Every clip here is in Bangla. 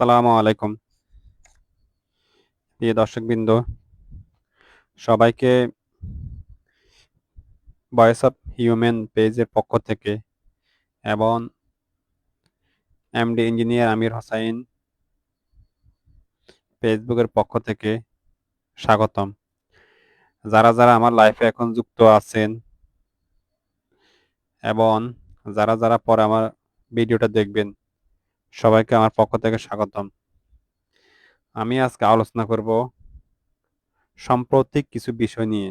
আসসালামু আলাইকুম প্রিয় দর্শকবৃন্দ, সবাইকে ভয়েস অফ হিউম্যান পেজের পক্ষ থেকে এবং এমডি ইঞ্জিনিয়ার আমির হোসাইন ফেসবুকের পক্ষ থেকে স্বাগতম। যারা আমার লাইফে এখন যুক্ত আছেন এবং যারা পরে আমার ভিডিওটা দেখবেন, সবাইকে আমার পক্ষ থেকে স্বাগতম। আমি আজকে আলোচনা করব সাম্প্রতিক কিছু বিষয় নিয়ে,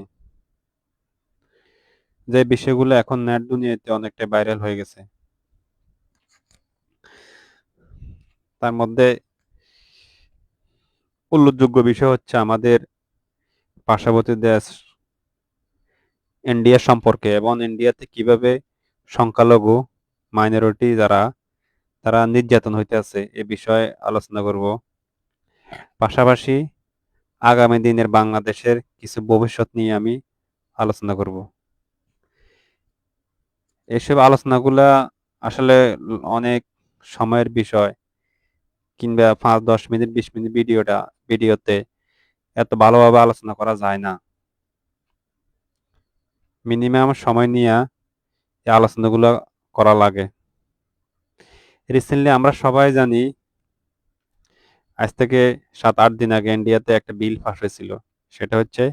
যে বিষয়গুলো এখন নেট দুনিয়াতে অনেকটা ভাইরাল হয়ে গেছে। তার মধ্যে উল্লেখযোগ্য বিষয় হচ্ছে আমাদের পার্শ্ববর্তী দেশ ইন্ডিয়া সম্পর্কে, এবং ইন্ডিয়াতে কিভাবে সংখ্যালঘু মাইনরিটি তারা নির্যাতন হইতেছে এ বিষয়ে আলোচনা করব। পাশাপাশি আগামী দিনের বাংলাদেশের কিছু ভবিষ্যৎ নিয়ে আমি আলোচনা করব। এসব আলোচনাগুলা আসলে অনেক সময়ের বিষয়, কিংবা 5-10 মিনিট 20 মিনিট ভিডিওতে এত ভালোভাবে আলোচনা করা যায় না। মিনিমাম সময় নিয়ে এই আলোচনাগুলো করা লাগে। রিসেন্টলি আমরা সবাই জানি, আজ থেকে 7-8 দিন আগে ইন্ডিয়াতে একটা বিল পাস হয়েছিল, সেটা হচ্ছে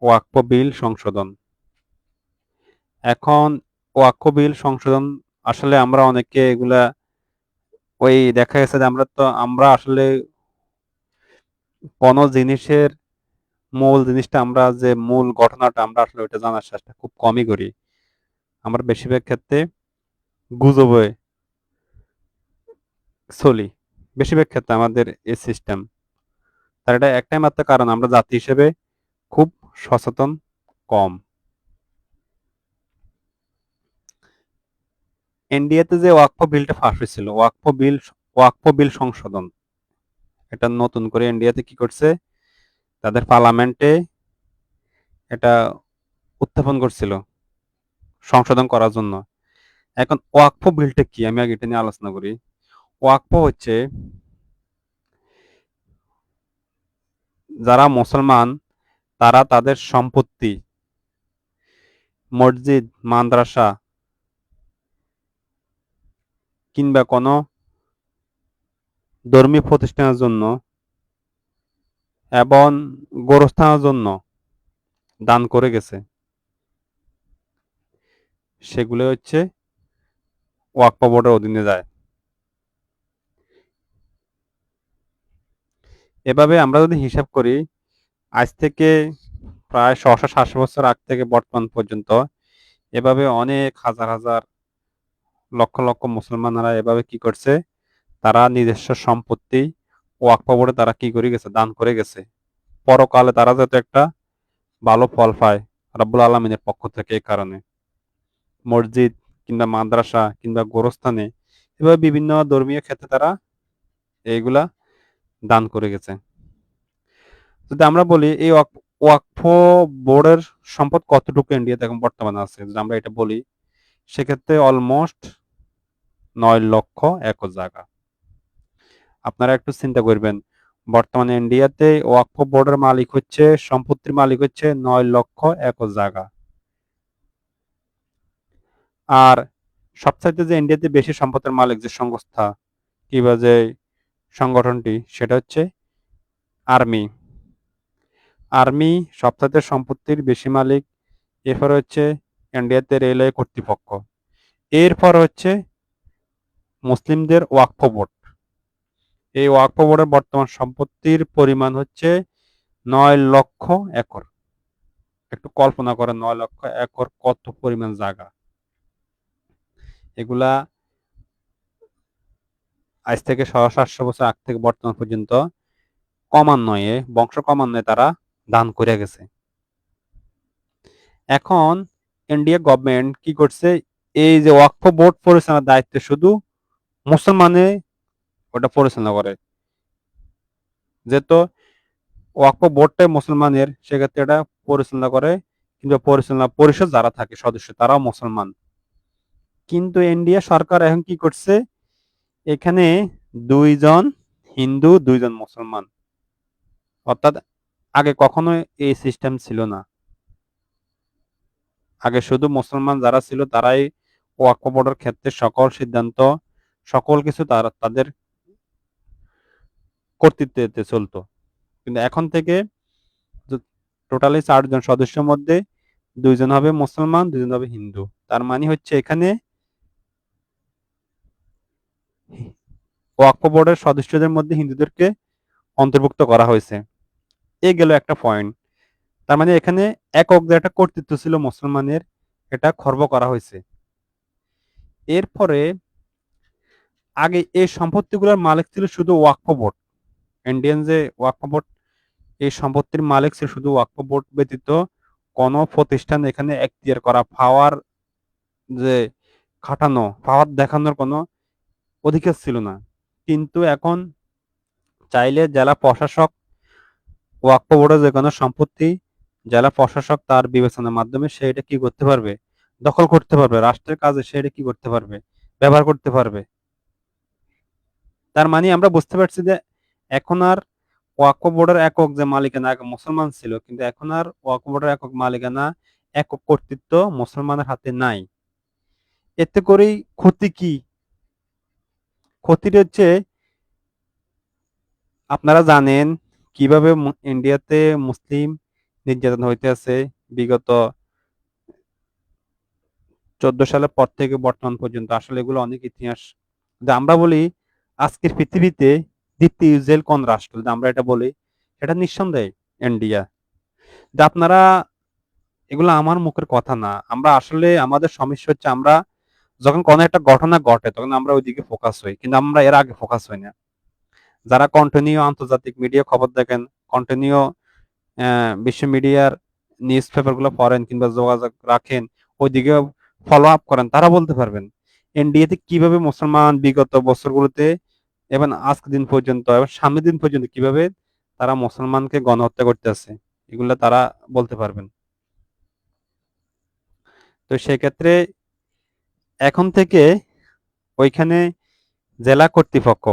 ওয়াকফ বিল সংশোধন। এখন ওয়াকফ বিল সংশোধন আসলে আমরা অনেকে এগুলা ওই দেখা গেছে যে আমরা আসলে কোন জিনিসের মূল জিনিসটা, আমরা যে মূল ঘটনাটা আমরা আসলে ওইটা জানার চেষ্টা খুব কমই করি। আমরা বেশিরভাগ ক্ষেত্রে গুজবে চলি, বেশিরভাগ ক্ষেত্রে আমাদের এই সিস্টেম। তার এটা একটাই মাত্র কারণ, আমরা জাতি হিসেবে খুব সচেতন কম। ইন্ডিয়াতে যে ওয়াকফ বিলটা পাস হয়েছিল, ওয়াকফ বিল সংশোধন, এটা নতুন করে ইন্ডিয়াতে কি করছে, তাদের পার্লামেন্টে এটা উত্থাপন করছিল সংশোধন করার জন্য। এখন ওয়াকফ বিলটা কি, আমি আগে এটা নিয়ে আলোচনা করি। ওয়াকফ হচ্ছে, যারা মুসলমান তারা তাদের সম্পত্তি, মসজিদ, মাদ্রাসা কিংবা কোনো ধর্মীয় প্রতিষ্ঠানের জন্য এবং গোরস্থানের জন্য দান করে গেছে, সেগুলো হচ্ছে ওয়াকফ বোর্ডের অধীনে যায়। এভাবে আমরা যদি হিসাব করি, আজ থেকে প্রায় 600-700 বছর আগ থেকে বর্তমান পর্যন্ত এভাবে অনেক হাজার হাজার লক্ষ লক্ষ মুসলমানরা এভাবে কি করছে, তারা নিজস্ব সম্পত্তি ওয়াকফ বোর্ডে তারা কি করে গেছে, দান করে গেছে। পরকালে তারা যাতে একটা ভালো ফল পায় রব্বুল আলমিনের পক্ষ থেকে। এই কারণে মসজিদ কিংবা মাদ্রাসা কিংবা গোরস্থানে এভাবে বিভিন্ন ধর্মীয় ক্ষেত্রে তারা এইগুলা দান করে গেছে। যদি আমরা বলি এই ওয়াকফ বোর্ডের সম্পদ কতটুকু ইন্ডিয়াতে এখন বর্তমানে আছে, যদি আমরা এটা বলি, সেক্ষেত্রে অলমোস্ট 9 লক্ষ একর জায়গা। আপনারা একটু চিন্তা করবেন, বর্তমানে ইন্ডিয়াতে ওয়াকফ বোর্ডের মালিক হচ্ছে, সম্পত্তির মালিক হচ্ছে 9 লক্ষ একর জায়গা। আর সবচাইতে যে ইন্ডিয়াতে বেশি সম্পদের মালিক যে সংস্থা কিংবা যে সংগঠনটি, সেটা হচ্ছে আর্মি। আর্মি সবচাইতে সম্পত্তির বেশি মালিক। এরপর হচ্ছে ইন্ডিয়াতে রেলওয়ে কর্তৃপক্ষ। এরপর হচ্ছে মুসলিমদের ওয়াকফ বোর্ড। এই ওয়াকফ বোর্ডের বর্তমান সম্পত্তির পরিমাণ হচ্ছে 9 লক্ষ একর। একটু কল্পনা করেন 9 লক্ষ একর কত পরিমাণ জায়গা। এগুলা আজ থেকে 700 বছর আগ থেকে বর্তমান পর্যন্ত ক্রমান্বয়ে, বংশ ক্রমান্বয়ে তারা দান করে গেছে। এখন ইন্ডিয়া গভর্নমেন্ট কি করছে, এই যে ওয়াকফ বোর্ড পরিচালনার দায়িত্ব শুধু মুসলমানে ওটা পরিচালনা করে। যেহেতু ওয়াকফ বোর্ডটাই মুসলমানের, সেক্ষেত্রে এটা পরিচালনা করে, কিন্তু পরিচালনা পরিষদ যারা থাকে সদস্য তারাও মুসলমান। কিন্তু ইন্ডিয়া সরকার এখন কি করছে, এখানে 2 জন হিন্দু 2 জন মুসলমান। অর্থাৎ আগে কখনো এই সিস্টেম ছিল না। আগে শুধু মুসলমান যারা ছিল তারাই ওয়াকফ বোর্ডের ক্ষেত্রে সকল সিদ্ধান্ত, সকল কিছু তাদের কর্তৃত্বে চলতো। কিন্তু এখন থেকে টোটালি 4 জন সদস্যের মধ্যে 2 জন হবে মুসলমান, 2 জন হবে হিন্দু। তার মানে হচ্ছে এখানে ওয়াকফ বোর্ডের সদস্যদের মধ্যে হিন্দুদেরকে অন্তর্ভুক্ত করা হয়েছে। এই গেল একটা পয়েন্ট। তার মানে এখানে একক যে একটা কর্তৃত্ব ছিল মুসলমানের, এটা খর্ব করা হয়েছে। এরপরে আগে এই সম্পত্তিগুলোর মালিক ছিল শুধু ওয়াকফ বোর্ড। ইন্ডিয়ান যে ওয়াকফ বোর্ড, এই সম্পত্তির মালিক ছিল শুধু ওয়াকফ বোর্ড ব্যতীত কোনো প্রতিষ্ঠান এখানে এখতিয়ার করা পাওয়ার যে খাটানো, পাওয়ার দেখানোর কোনো অধিকার ছিল না। কিন্তু এখন চাইলে জেলা প্রশাসক ওয়াকফ বোর্ডের যে কোনো সম্পত্তি জেলা প্রশাসক তার বিবেচনার মাধ্যমে সে এটা কি করতে পারবে, দখল করতে পারবে, রাষ্ট্রের কাজে সে এটা কি করতে পারবে, ব্যবহার করতে পারবে। তার মানে আমরা বুঝতে পারছি যে এখন আর ওয়াকফ বোর্ডের একক যে মালিকানা আগে মুসলমান ছিল, কিন্তু এখন আর ওয়াকফ বোর্ডের একক মালিকানা, একক কর্তৃত্ব মুসলমানের হাতে নাই। এতে করেই ক্ষতি কি? ক্ষতিটা হচ্ছে আপনারা জানেন কিভাবে ইন্ডিয়াতে মুসলিম নির্যাতন হইতে আছে বিগত 14 সালের পর থেকে বর্তমান পর্যন্ত। আসলে এগুলো অনেক ইতিহাস। যদি আমরা বলি আজকের পৃথিবীতে দ্বিতীয় ইসরায়েল কোন রাষ্ট্র, যদি আমরা এটা বলি, সেটা নিঃসন্দেহে ইন্ডিয়া। আপনারা, এগুলো আমার মুখের কথা না। আমরা আসলে আমাদের সমস্যা হচ্ছে আমরা যখন কোনো একটা ঘটনা ঘটে তখন আমরা ওইদিকে ফোকাস হই, কিন্তু আমরা এর আগে ফোকাস হই না। যারা কন্টিনিউ আন্তর্জাতিক মিডিয়া খবর দেখেন, কন্টিনিউ বিশ্ব মিডিয়ার নিউজ পেপার গুলো পড়েন কিংবা যোগাযোগ রাখেন, ওইদিকে ফলো আপ করেন, তারা বলতে পারবেন ইন্ডিয়াতে কিভাবে মুসলমান বিগত বছরগুলোতে এবং আজকে দিন পর্যন্ত এবং সামনের দিন পর্যন্ত কিভাবে তারা মুসলমানকে গণহত্যা করতেছে, এগুলো তারা বলতে পারবেন। তো সেক্ষেত্রে এখন থেকে ওইখানে জেলা কর্তৃপক্ষ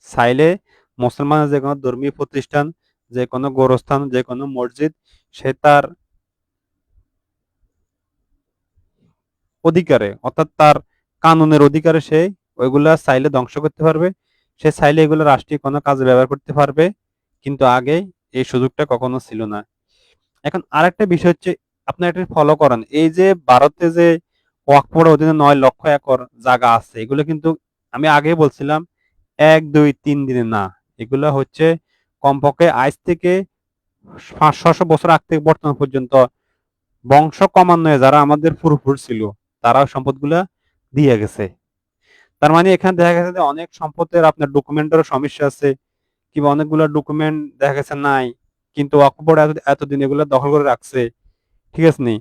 চাইলে মুসলমানের যে কোনো ধর্মীয় প্রতিষ্ঠান, যে কোনো গোরস্থান, যে কোনো মসজিদ, সে তার অধিকারে অর্থাৎ তার কানুনের অধিকারে সে ওইগুলা চাইলে ধ্বংস করতে পারবে। সে চাইলে এগুলো রাষ্ট্রীয় কোনো কাজে ব্যবহার করতে পারবে। কিন্তু আগে এই সুযোগটা কখনো ছিল না। এখন আরেকটা বিষয় হচ্ছে আপনি এটা ফলো করেন, এই যে ভারতে যে ওয়াকফ বোর্ডের অধীনে 9 লক্ষ একর জায়গা আছে, এগুলো কিন্তু আমি আগেই বলছিলাম 1 2 3 দিনে না। এগুলো হচ্ছে কমপক্ষে আজ থেকে 500 বছর আগ থেকে বর্তমান পর্যন্ত বংশ ক্রমান্বয়ে যারা আমাদের পূর্বপুরুষ ছিল তারা সম্পদগুলা দিয়ে গেছে। তার মানে এখানে দেখা গেছে যে অনেক সম্পদের আপনার ডকুমেন্টেরও সমস্যা আছে, কিংবা অনেকগুলো ডকুমেন্ট দেখা গেছে নাই, কিন্তু ওয়াকফ বোর্ড এতদিন এগুলো দখল করে রাখছে, ঠিক আছে নি।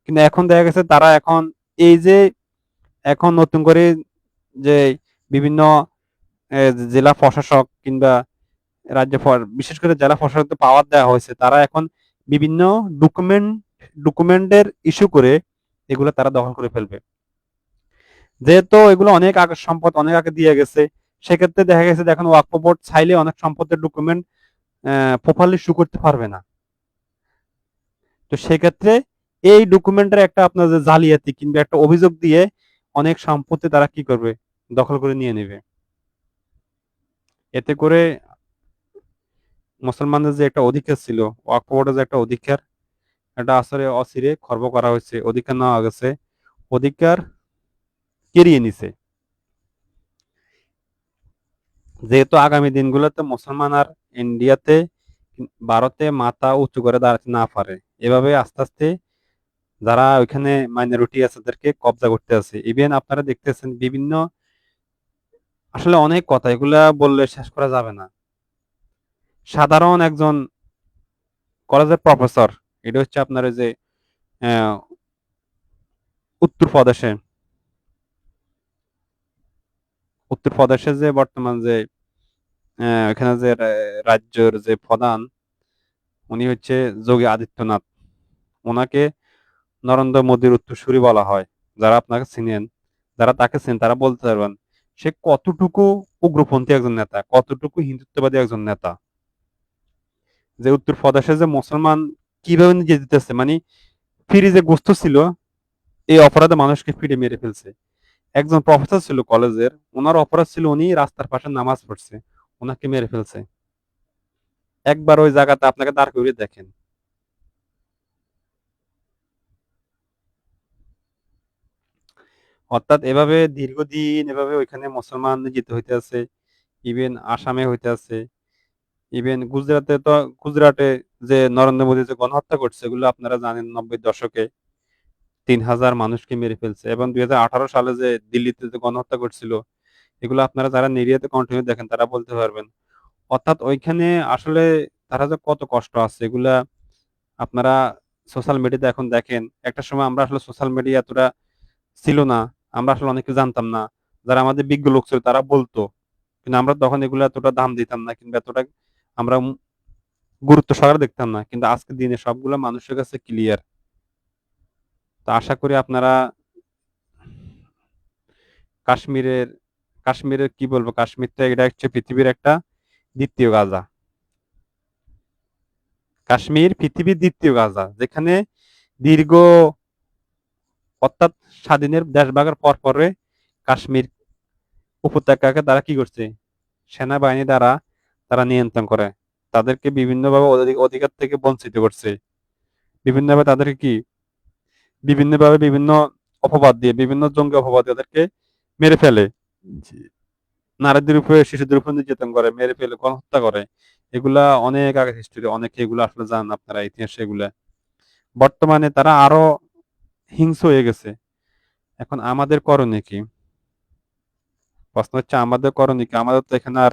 কিন্তু এখন দেখা গেছে তারা এখন এই যে এখন নতুন করে যে বিভিন্ন জেলা প্রশাসক কিংবা বিশেষ করে জেলা প্রশাসকদের পাওয়ার দেওয়া হয়েছে, তারা এখন বিভিন্ন ডকুমেন্টের ইস্যু করে এগুলো তারা দখল করে ফেলবে। যেহেতু এগুলো অনেক আগের সম্পদ, অনেক আগে দিয়ে গেছে, সেক্ষেত্রে দেখা গেছে এখন ওয়াকফ বোর্ড চাইলে অনেক সম্পদের ডকুমেন্ট প্রপারলি ইস্যু করতে পারবে না। তো সেক্ষেত্রে এই ডকুমেন্টের একটা আপনার যে জালিয়াতি কিংবা একটা অভিযোগ দিয়ে অনেক সম্পত্তি তারা কি করবে, দখল করে নিয়ে নেবে। এতে করে মুসলমানদের যে একটা অধিকার ছিল, ওয়াকফ বোর্ডের যে একটা অধিকার, এটা আসলে অচিরে খর্ব করা হয়েছে, অধিকার নেওয়া গেছে, অধিকার কেড়িয়ে নিছে। যেহেতু আগামী দিনগুলোতে মুসলমান আর ইন্ডিয়াতে, ভারতে মাথা উঁচু করে দাঁড়াতে না পারে, এভাবে আস্তে আস্তে যারা ওইখানে মাইনরিটি আছে তাদেরকে কবজা করতে আছে। ইভেন আপনারা দেখতেছেন বিভিন্ন, আসলে অনেক কথা, এগুলা বললে শেষ করা যাবে না। সাধারণ একজন কলেজের প্রফেসর, এটা হচ্ছে আপনার ওই যে আহ, উত্তরপ্রদেশে, উত্তরপ্রদেশে যে বর্তমান যে এখানে যে রাজ্যের যে প্রধান, উনি হচ্ছে যোগী আদিত্যনাথ। ওনাকে নরেন্দ্র মোদীর উত্তরসূরি বলা হয়। যারা আপনাকে চিনেন, যারা তাকে চিনেন তারা বলতে পারবেন সে কতটুকু উগ্রপন্থী একজন নেতা, কতটুকু হিন্দুত্ববাদী একজন নেতা, যে উত্তরপ্রদেশে যে মুসলমান কিভাবে নিজে দিতেছে, মানে ফ্রি যে গোস্ত ছিল, এই অপরাধে মানুষকে ফিরে মেরে ফেলছে। একজন প্রফেসর ছিল কলেজের, ওনার অপরাধ ছিল উনি রাস্তার পাশে নামাজ পড়ছে, ওনাকে মেরে ফেলছে। একবার ওই জায়গাতে আপনাকে দাঁড় করিয়ে দেখেন। অর্থাৎ এভাবে দীর্ঘদিন এভাবে ওইখানে মুসলমান যেতে হইতে আছে, ইভেন আসামে হইতে আছে, ইভেন গুজরাটে তো, গুজরাটে যে নরেন্দ্র মোদী যে গণহত্যা করছে, এগুলো আপনারা জানেন 90 দশকে 3,000 মানুষকে মেরে ফেলছে, এবং 2018 সালে যে দিল্লিতে যে গণহত্যা করছিল, এগুলো আপনারা যারা নিরিয়াতে কন্টিনিউ দেখেন তারা বলতে পারবেন। অর্থাৎ ওইখানে আসলে তারা যে কত কষ্ট আছে, এগুলা আপনারা সোশ্যাল মিডিয়াতে এখন দেখেন। একটা সময় আমরা আসলে সোশ্যাল মিডিয়া এতটা ছিল না, আমরা আসলে অনেক কিছু জানতাম না। যারা আমাদের বিজ্ঞ লোক ছিল তারা বলতো, কিন্তু আমরা তখন এগুলো এতটা দাম দিতাম না, কিংবা এতটা আমরা গুরুত্ব সহকারে দেখতাম না। কিন্তু আজকের দিনে সবগুলো মানুষের কাছে ক্লিয়ার। তো আশা করি আপনারা কাশ্মীরের কাশ্মীরের কি বলবো, কাশ্মীর তো এটা হচ্ছে পৃথিবীর একটা দ্বিতীয় গাজা। কাশ্মীর পৃথিবীর দ্বিতীয় গাজা, যেখানে দীর্ঘ, অর্থাৎ স্বাধীনের দেশ ভাগের পর পরে কাশ্মীর উপত্যকাকে তারা কি করছে, সেনাবাহিনী দ্বারা তারা নিয়ন্ত্রণ করে, তাদেরকে বিভিন্নভাবে অধিকার থেকে বঞ্চিত করছে, বিভিন্নভাবে তাদেরকে কি, বিভিন্নভাবে বিভিন্ন অপবাদ দিয়ে, বিভিন্ন জঙ্গি অপবাদ দিয়ে তাদেরকে মেরে ফেলে, নারীদের উপরে শিশুদের উপর নির্যাতন করে, মেরে ফেলে, গণহত্যা করে। এগুলা অনেক আগের হিস্টোরি, অনেকে এগুলো আসলে জানেন আপনারা ইতিহাসে এগুলা। বর্তমানে তারা আরো হিংস্র হয়ে গেছে। এখন আমাদের করণীয় কি? প্রশ্ন হচ্ছে আমাদের করণীয় কি? আমাদের তো এখানে আর,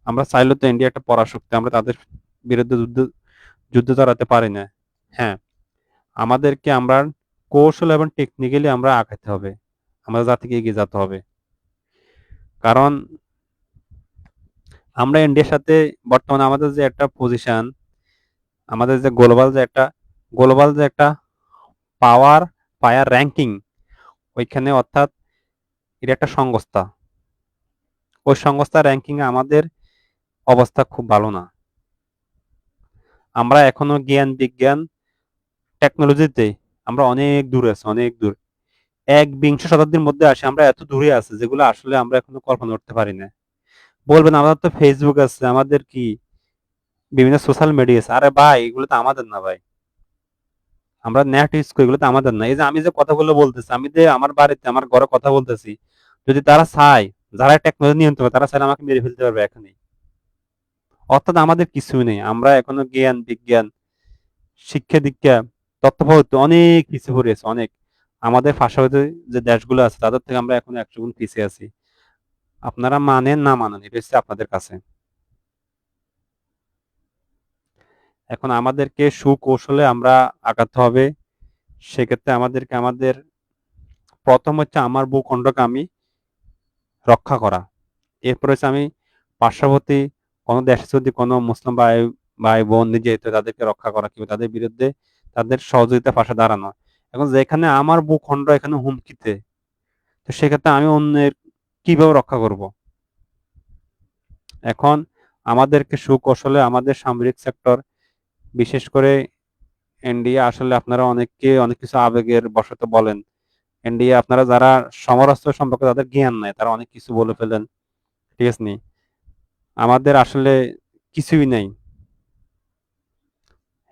আমরা চাইলেও তো ইন্ডিয়া একটা পরাশক্তি, আমরা তাদের বিরুদ্ধে যুদ্ধ যুদ্ধ চালাতে পারি না। হ্যাঁ, আমাদেরকে আমরা কৌশল এবং টেকনিক্যালি আমরা আগাতে হবে, আমাদের জাতিকে এগিয়ে যেতে হবে। কারণ আমরা ইন্ডিয়ার সাথে বর্তমানে আমাদের যে একটা পজিশন, আমাদের যে গ্লোবাল যে একটা পায়ার র্যাঙ্কিং, ওইখানে, অর্থাৎ এটা একটা সংস্থা, ওই সংস্থার র্যাঙ্কিং এ আমাদের অবস্থা খুব ভালো না। আমরা এখনো জ্ঞান বিজ্ঞান টেকনোলজিতে আমরা অনেক দূরে আছি, অনেক দূর। একবিংশ শতাব্দীর মধ্যে আসে আমরা এত দূরে আছি, যেগুলো আসলে আমরা এখনো কল্পনা করতে পারি না। বলবেন আমাদের তো ফেসবুক আছে, আমাদের কি বিভিন্ন সোশ্যাল মিডিয়া আছে। আরে ভাই, এগুলো তো আমাদের না ভাই। আমরা নেট ইউজ করি, এগুলো তো আমাদের না। এই যে আমি যে কথাগুলো বলতেছি, আমি যে আমার বাড়িতে আমার ঘরে কথা বলতেছি, যদি তারা চায়, যারা টেকনোলজি নিয়ন্ত্রণ করে, তারা চাইলে আমাকে মেরে ফেলতে পারবে এখনই। অর্থাৎ আমাদের কিছুই নেই, আমরা এখনো জ্ঞান বিজ্ঞান শিক্ষা দীক্ষা তথ্য প্রযুক্তি অনেক পিছিয়ে পড়ে আছি, অনেক। আমাদের পার্শ্ববর্তী যে দেশগুলো আছে তাদের থেকে আমরা এখন 100 গুণ পিছিয়ে আছি। আপনারা মানেন না মানেন, এটা হচ্ছে আপনাদের কাছে। এখন আমাদেরকে সুকৌশলে আমরা আগাতে হবে। সেক্ষেত্রে আমাদেরকে আমাদের প্রথম হচ্ছে আমার ভূখণ্ডকে আমি রক্ষা করা। এরপর হচ্ছে আমি পার্শ্ববর্তী কোনো দেশে যদি কোনো মুসলিম ভাই ভাই বোন নির্যাতিত, তাদেরকে রক্ষা করা, কিংবা তাদের বিরুদ্ধে তাদের সহযোগিতা পাশে দাঁড়ানো। এখন যেখানে আমার ভূখণ্ড এখানে হুমকিতে, তো সেক্ষেত্রে আমি অন্যের কিভাবে রক্ষা করব? এখন আমাদেরকে সুকৌশলে আমাদের সামরিক সেক্টর, বিশেষ করে এনডিএ, আসলে আপনারা অনেককে অনেক কিছু আবেগের বশত বলেন। এনডিএ আপনারা যারা সমরাস্ত্র সম্পর্কে তাদের জ্ঞান নাই, তারা অনেক কিছু বলে ফেলেন। ঠিক আছে নি? আমাদের আসলে কিছুই নাই।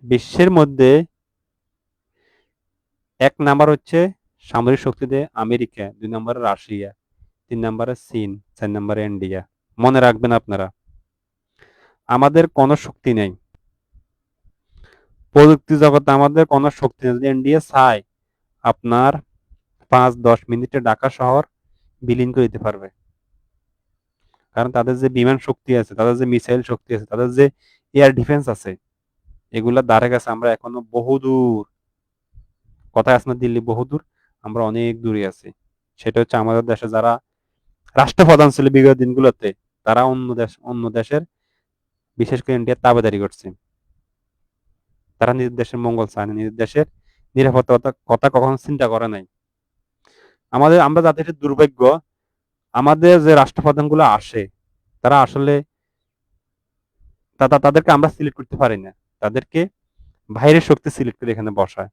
বিশ্বের মধ্যে 1 নাম্বার হচ্ছে সামরিক শক্তিতে আমেরিকা, 2 নম্বরে রাশিয়া, 3 নম্বরে চীন, 4 নম্বরে ইন্ডিয়া। মনে রাখবেন আপনারা, আমাদের কোনো শক্তি নেই। প্রযুক্তি জগতে আমাদের কোনো শক্তি নেই। যদি ইন্ডিয়া চায়, আপনার 5-10 মিনিটে ঢাকা শহর বিলীন করে দিতে পারবে। কারণ তাদের যে বিমান শক্তি আছে, তাদের যে মিসাইল শক্তি আছে, তাদের যে এয়ার ডিফেন্স আছে, এগুলা দ্বারে কাছে আমরা এখনো বহুদূর। কথায় আছে না, দিল্লি বহুদূর, আমরা অনেক দূরে আছি। সেটা হচ্ছে আমাদের দেশে যারা রাষ্ট্রপ্রধান ছিল বিগত দিনগুলোতে, তারা অন্য দেশের, বিশেষ করে ইন্ডিয়ার তাবেদারি করছে। তারা নিজের দেশের মঙ্গল চায় না, নিজের দেশের নিরাপত্তার কথা কখনো চিন্তা করে নাই। আমরা জাতির দুর্ভাগ্য, আমাদের যে রাষ্ট্রপ্রধানগুলো আসে তারা আসলে তাদেরকে আমরা সিলেক্ট করতে পারি না। তাদেরকে বাইরের শক্তি সিলেক্ট করে এখানে বসায়।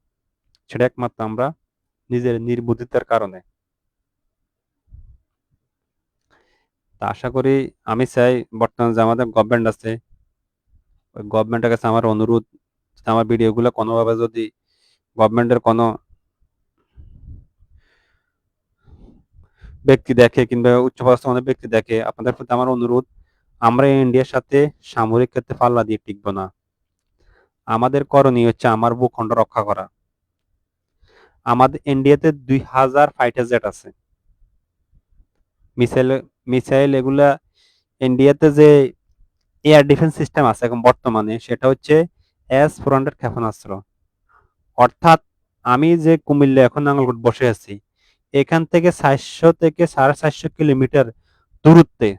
সেটা একমাত্র আমরা নিজের নির্বুদ্ধিতার কারণে। তা আশা করি, আমি চাই বর্তমানে যে আমাদের গভর্নমেন্ট আছে, ওই গভর্নমেন্টের কাছে আমার অনুরোধ, আমার ভিডিওগুলো কোনোভাবে যদি গভর্নমেন্টের কোনো ব্যক্তি দেখে কিংবা উচ্চপদস্থ কোনো ব্যক্তি দেখে, আপনাদের প্রতি আমার অনুরোধ, আমরা ইন্ডিয়ার সাথে সামরিক ক্ষেত্রে পাল্লা দিয়ে টিকবো না। আমাদের করণীয় হচ্ছে আমার ভূখণ্ড রক্ষা করা। আমাদের ইন্ডিয়াতে 2000 ফাইটার জেট আছে, মিসাইল মিসাইল এগুলা। ইন্ডিয়াতে যে এয়ার ডিফেন্স সিস্টেম আছে এখন বর্তমানে, সেটা হচ্ছে S-400 ক্ষেপণাস্ত্র। অর্থাৎ আমি যে কুমিল্লা এখন নাঙ্গলকোট বসে আছি, এখান থেকে 400 থেকে 450 কিলোমিটার দূরত্বে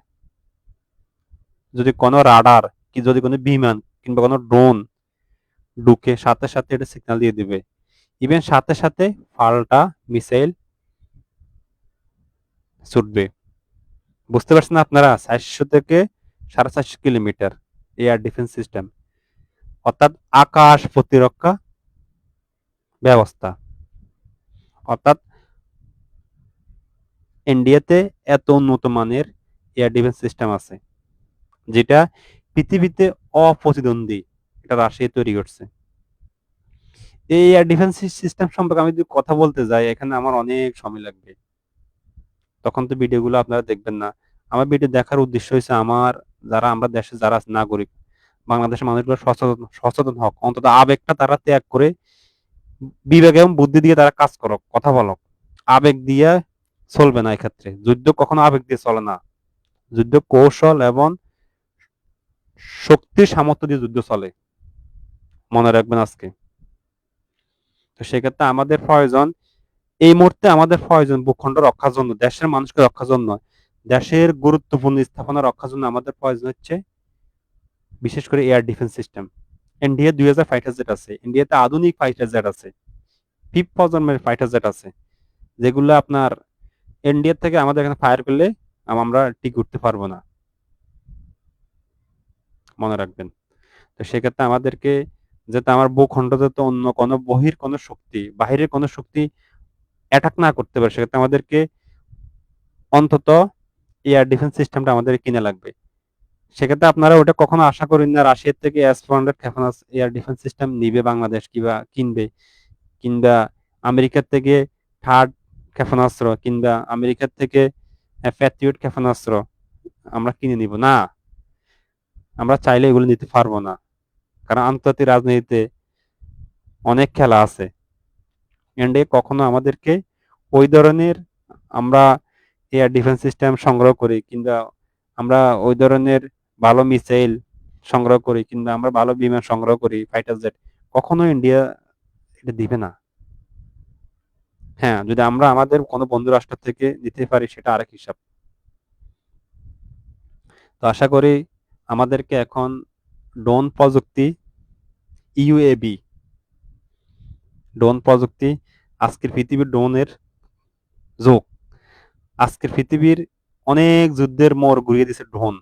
যদি কোনো রাডার, কি যদি কোনো বিমান কিংবা কোনো ড্রোন ঢুকে, সাথে সাথে এটা সিগন্যাল দিয়ে দিবে। ইভেন সাথে সাথে পাল্টা মিসাইল ছুটবে। বুঝতে পারছেন আপনারা? 400 থেকে 450 কিলোমিটার এয়ার ডিফেন্স সিস্টেম, অর্থাৎ আকাশ প্রতিরক্ষা ব্যবস্থা। অর্থাৎ ইন্ডিয়াতে এত উন্নত মানের এয়ার ডিফেন্স সিস্টেম আছে, যেটা পৃথিবীতে অপ্রতিদ্বন্দ্বী। এটা রাশিয়া তৈরি করছে। এই এয়ার ডিফেন্স সিস্টেম সম্পর্কে আমি যদি কথা বলতে যাই, এখানে আমার অনেক সময় লাগবে। তখন তো ভিডিওগুলো আপনারা দেখবেন না। আমার ভিডিও দেখার উদ্দেশ্য হচ্ছে আমার, যারা আমরা দেশে যারা নাগরিক, বাংলাদেশের মানুষগুলো সচেতন সচেতন হোক, অন্তত আবেগটা তারা ত্যাগ করে বিবেক এবং বুদ্ধি দিয়ে তারা কাজ করো, কথা বলো। আবেগ দিয়ে চলবে না এক্ষেত্রে। যুদ্ধ কখনো আবেগ দিয়ে চলে না। যুদ্ধ কৌশল এবং শক্তির সামর্থ্য দিয়ে যুদ্ধ চলে, মনে রাখবেন আজকে। তো সেক্ষেত্রে আমাদের প্রয়োজন, এই মুহূর্তে আমাদের প্রয়োজন ভূখণ্ড রক্ষার জন্য, দেশের মানুষকে রক্ষার জন্য, দেশের গুরুত্বপূর্ণ স্থাপনা রক্ষার জন্য আমাদের প্রয়োজন হচ্ছে বিশেষ করে air defence system. India 2000 fighter jet আছে, ইন্ডিয়াতে আধুনিক ফাইটার জেট আছে, 5th প্রজন্মের ফাইটার জেট আছে, যেগুলো আপনার ইন্ডিয়া থেকে আমাদের এখানে ফায়ার করলে আমরা টিকে উঠতে পারবো না, মনে রাখবেন। তো সেক্ষেত্রে আমাদেরকে, যাতে আমার ভূখণ্ড যাতে অন্য কোনো কোনো শক্তি, বাহিরের কোনো শক্তি অ্যাটাক না করতে পারে, সেক্ষেত্রে আমাদেরকে অন্তত এয়ার ডিফেন্স সিস্টেমটা আমাদের কিনে লাগবে। সেক্ষেত্রে আপনারা ওটা কখনো আশা করেন না রাশিয়ার থেকে S-400 ক্ষেপণাস্ত্র এয়ার ডিফেন্স সিস্টেম নিবে বাংলাদেশ, কিংবা কিনবে, কিংবা আমেরিকার থেকে থার্ড ক্ষেপণাস্ত্র, কিংবা আমেরিকার থেকে প্যাট্রিয়ট ক্ষেপণাস্ত্র আমরা কিনে নিব না। আমরা চাইলে এগুলো নিতে পারবো না, কারণ আন্তর্জাতিক রাজনীতিতে অনেক খেলা আছে। ইন্ডিয়া কখনো আমাদেরকে ওই ধরনের, আমরা এয়ার ডিফেন্স সিস্টেম সংগ্রহ করি, কিংবা আমরা ওই ধরনের ভালো মিসাইল সংগ্রহ করি, কিংবা আমরা ভালো বিমান সংগ্রহ করি, ফাইটার জেট, কখনো ইন্ডিয়া এটা দিবে না। হ্যাঁ, যদি আমরা আমাদের কোনো বন্ধু রাষ্ট্র থেকে নিতে পারি, সেটা আরেক হিসাব। তো আশা করি আমাদেরকে এখন ড্রোন প্রযুক্তি, ইউএবি ড্রোন প্রযুক্তি, আজকের পৃথিবীর ড্রোনের যুগ। আজকের পৃথিবীর অনেক যুদ্ধের মোড় ঘুরিয়ে দিছে ড্রোন।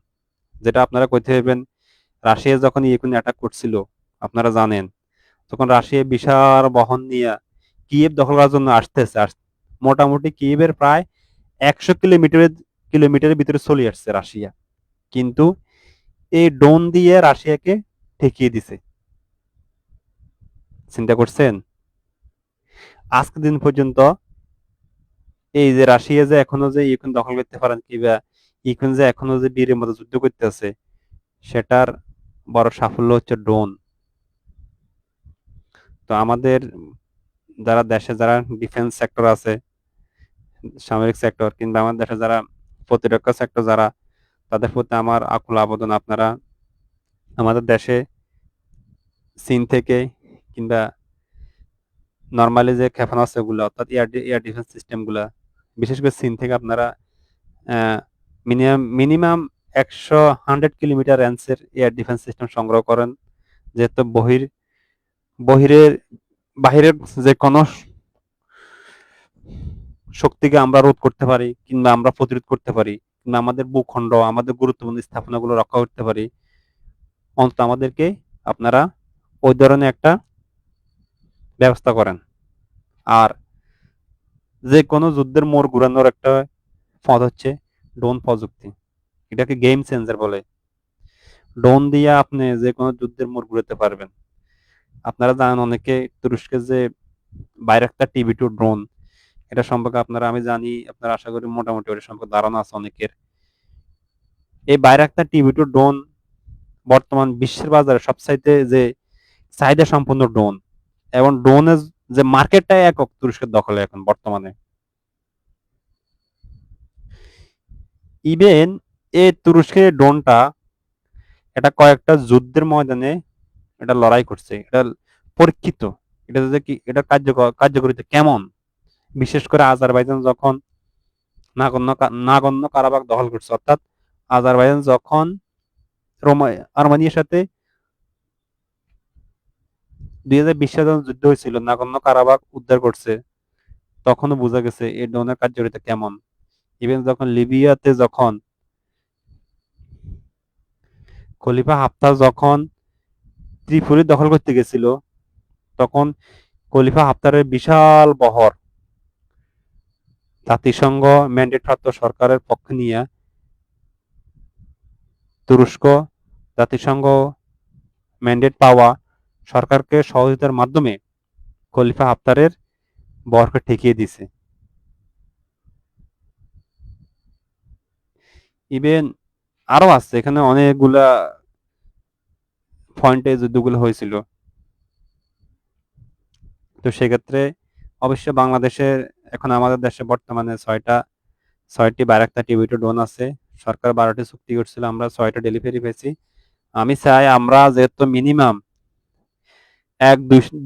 যেটা আপনারা কইতে পারবেন, রাশিয়া যখন ইউক্রেন অ্যাটাক করছিল, আপনারা জানেন, তখন রাশিয়া বিশাল বহন নিয়ে কিয়েভ দখল করার জন্য আসতেছে। মোটামুটি কিয়েভের প্রায় 100 কিলোমিটারের ভিতরে চলে আসছে রাশিয়া, কিন্তু এই ড্রোন দিয়ে রাশিয়াকে ঠেকিয়ে দিছে। চিন্তা করছেন? আজকে দিন পর্যন্ত এই যে রাশিয়া যে এখনো যে ইউক্রেন দখল করতে পারেন, কিংবা ইউক্রেন যে এখনো যে বীরের মতো যুদ্ধ করতেছে, সেটার বড় সাফল্য হচ্ছে ড্রোন। তো আমাদের যারা দেশে যারা ডিফেন্স সেক্টর আছে, সামরিক সেক্টর, কিংবা আমাদের দেশে যারা প্রতিরক্ষা সেক্টর যারা, তাদের প্রতি আমার আকুল আবেদন, আপনারা আমাদের দেশে চীন থেকে, কিংবা নর্মালি যে ক্ষেপণাস্ত্র গুলো, অর্থাৎ এয়ার ডিফেন্স সিস্টেম গুলা, বিশেষ করে চীন থেকে আপনারা মিনিমাম মিনিমাম 100 কিলোমিটার রেঞ্জের এয়ার ডিফেন্স সিস্টেম সংগ্রহ করেন। যেহেতু বহিরের বাহিরের যে কোনো শক্তিকে আমরা রোধ করতে পারি কিংবা আমরা প্রতিরোধ করতে পারি কিংবা আমাদের ভূখণ্ড আমাদের গুরুত্বপূর্ণ স্থাপনাগুলো রক্ষা করতে পারি, অন্তত আমাদেরকে আপনারা ওই ধরনের একটা ব্যবস্থা করেন। আর যে কোনো যুদ্ধের মোড় ঘুরানোর একটা পথ হচ্ছে ড্রোন প্রযুক্তি। এটাকে গেম চেঞ্জার বলে। ড্রোন দিয়ে আপনি যে কোনো যুদ্ধের মোড় ঘুরাতে পারবেন। আপনারা জানেন অনেকে তুরস্কের যে বাইরাক্তার টিভি 2 ড্রোন, এটা সম্পর্কে আমি জানি, আপনারা আশা করি মোটামুটি ওটা সম্পর্কে ধারণা আছে অনেকের। এই বাইরাক্তার টিভি 2 ড্রোন বর্তমান বিশ্বের বাজারে সবচাইতে যে চাহিদা সম্পন্ন ড্রোন, এবং ড্রোনের যে মার্কেটটাই একক তুরস্কের দখলে এখন বর্তমানে। ইভেন এই তুরস্কের ড্রোনটা এটা কয়েকটা যুদ্ধের ময়দানে এটা লড়াই করছে, এটা পরীক্ষিত, এটা যে কি এটা কার্যকরিতা কেমন। বিশেষ করে আজারবাইজান যখন নাগর্ণ কারাবাখ দখল করছে, অর্থাৎ আজারবাইজান যখন আর্মেনিয়ার সাথে 2020 সালে যখন যুদ্ধ হয়েছিল, নাগর্ণ কারাবাখ উদ্ধার করছে, তখনও বোঝা গেছে এই ড্রোনের কার্যকারিতা কেমন। ইভেন যখন লিবিয়াতে যখন খলিফা হাফতার যখন ত্রিপুরি দখল করতে গেছিল, তখন খলিফা হাফতারের বিশাল বহর জাতিসংঘ ম্যান্ডেট প্রাপ্ত সরকারের পক্ষে নিয়ে তুরস্ক জাতিসংঘ ম্যান্ডেট পাওয়া সরকারকে সহযোগিতার মাধ্যমে খলিফা হাফতারের বহরকে ঠেকিয়ে দিছে। ইভেন আরো আছে, এখানে অনেকগুলা পয়েন্টে যুদ্ধগুলো হয়েছিল। তো সেক্ষেত্রে অবশ্য বাংলাদেশের এখন আমাদের দেশে বর্তমানে ছয়টি বাইরাক্তার টিভি 2 ড্রোন আছে। সরকার 12টি চুক্তি করছিল, আমরা 6টা ডেলিভারি পেয়েছি। আমি চাই আমরা যেহেতু মিনিমাম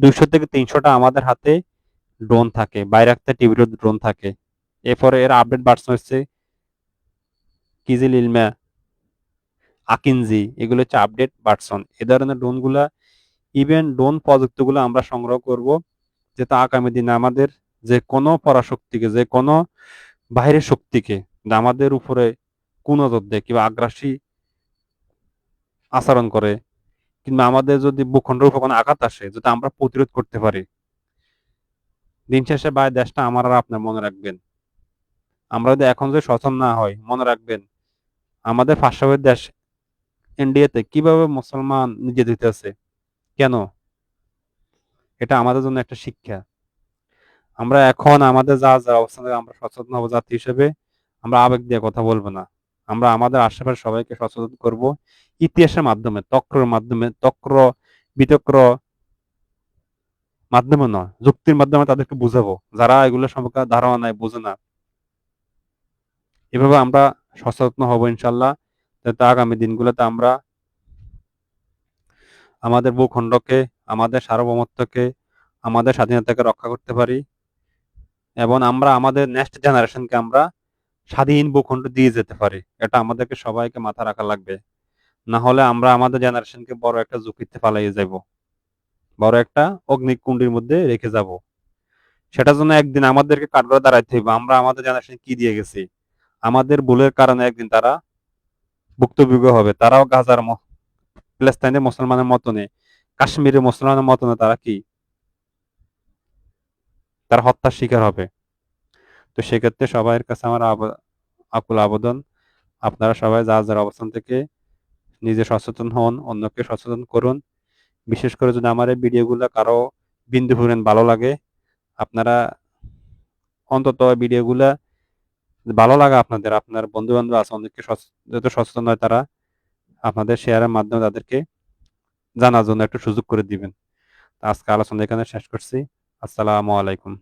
200 থেকে 300টা আমাদের হাতে ড্রোন থাকে, বাইরাক্তার টিভি 2 ড্রোন থাকে। এরপরে এর আপডেট ভার্সন হচ্ছে কিজিল ইলমা, আকিনজি, এগুলো হচ্ছে আপডেট ভার্সন। এ ধরনের ড্রোনগুলা, ইভেন ড্রোন প্রযুক্তিগুলো আমরা সংগ্রহ করব, যাতে আগামী দিনে আমাদের যে কোনো পরাশক্তিকে, যে কোনো বাইরের শক্তিকে আমাদের উপরে কুনজর দেয় কিংবা আগ্রাসী আচরণ করে, কিংবা আমাদের যদি ভূখণ্ডের উপর কোনো আঘাত আসে, যদি আমরা প্রতিরোধ করতে পারি। দিন শেষে ভাই দেশটা আমার আর আপনার, মনে রাখবেন। আমরা যদি এখন যদি সচেতন না হয়, মনে রাখবেন আমাদের পার্শ্ববর্তী দেশ ইন্ডিয়াতে কিভাবে মুসলমান নিজে দিতেছে, কেন? এটা আমাদের জন্য একটা শিক্ষা। আমরা এখন আমাদের যা অবস্থান থেকে আমরা সচেতন হবো জাতি হিসেবে। আমরা আবেগ দিয়ে কথা বলবো না, আমরা আমাদের আশেপাশে সবাইকে সচেতন করব ইতিহাসের মাধ্যমে, তক্র বিতক্র মাধ্যমে নয়, যুক্তির মাধ্যমে তাদেরকে বুঝাবো, যারা এগুলো সম্পর্কে ধারণা নাই, বোঝে না। এভাবে আমরা সচেতন হব ইনশাল্লাহ, যাতে আগামী দিনগুলোতে আমরা আমাদের ভূখণ্ডকে, আমাদের সার্বভৌমত্বকে, আমাদের স্বাধীনতাকে রক্ষা করতে পারি, এবং আমরা আমাদের নেক্সট জেনারেশনকে আমরা স্বাধীন ভূখণ্ড দিয়ে যেতে পারি। এটা আমাদেরকে সবাইকে মাথা রাখা লাগবে। না হলে আমরা আমাদের জেনারেশনকে বড় একটা ঝুঁকিতে ফালাইয়ে যাব, বড় একটা অগ্নিকুণ্ডের মধ্যে রেখে যাব। সেটার জন্য একদিন আমাদেরকে কাঠগড়ায় দাঁড়াইতে হইবে, আমরা আমাদের জেনারেশন কি দিয়ে গেছি। আমাদের ভুলের কারণে একদিন তারা ভুক্তভোগী হবে। তারাও গাজার প্যালেস্তাইনের মুসলমানের মতনে, কাশ্মীরের মুসলমানের মতনে তারা কি, তারা হত্যার শিকার হবে। তো সেক্ষেত্রে সবার কাছে আমার আকুল আবেদন, আপনারা সবাই যার যার অবস্থান থেকে নিজে সচেতন হন, অন্যকে সচেতন করুন। বিশেষ করে যদি আমার এই ভিডিওগুলো কারো বিন্দু পরিমাণ ভালো লাগে, আপনারা অন্তত ভিডিওগুলা ভালো লাগা আপনাদের, আপনার বন্ধু বান্ধব আছে অনেককে যত সচেতন হয়, তারা আপনাদের শেয়ারের মাধ্যমে তাদেরকে জানার জন্য একটু সুযোগ করে দিবেন। আজকে আলোচনা এখানে শেষ করছি। আসসালামু আলাইকুম।